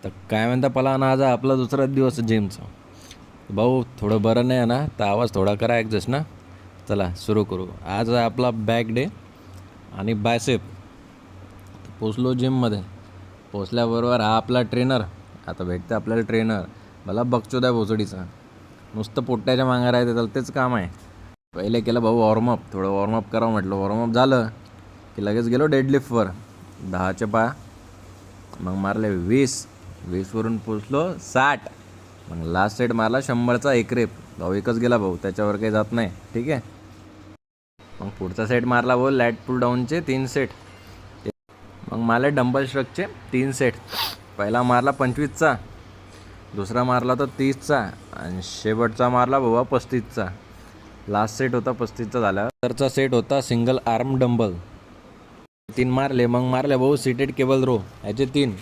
तर काय म्हणता पला ना, आज आपला दुसरा दिवस जिमचा भाऊ. थोडं बरं नाही आहे ना, तर आवाज थोडा करा ॲडजस्ट ना. चला सुरू करू. आज आहे आपला बॅक डे आणि बायसेप. पोचलो जिममध्ये. पोचल्याबरोबर हा आपला ट्रेनर. आता भेटतं आपल्याला ट्रेनर. मला बघचोद आहे भोसडीचा. नुसतं पोट्ट्याच्या मागं राहते, त्याला तेच काम आहे. पहिले केलं भाऊ वॉर्मअप. थोडं वॉर्मअप करावं म्हटलं. वॉर्मअप झालं की लगेच गेलो डेडलिफ्टवर. 10चे पा, मग मारले 20वरून पोचलो 60. मग लास्ट सेट मारला 100चा एक रेप. भाऊ एकच गेला भाऊ, त्याच्यावर काही जात नाही. ठीक आहे. मग पुढचा सेट मारला भाऊ लॅट पुल डाऊनचे 3 सेट. मग मारले डंबल स्ट्रकचे 3 सेट. पहिला मारला 25चा, दुसरा मारला तर 30चा आणि शेवटचा मारला भाऊ 35चा. लास्ट सेट होता 35चा झाला. तरचा सेट होता सिंगल आर्म डंबल. 3 मारले. मग मारले भाऊ सीटेड केबल रो, ह्याचे 3.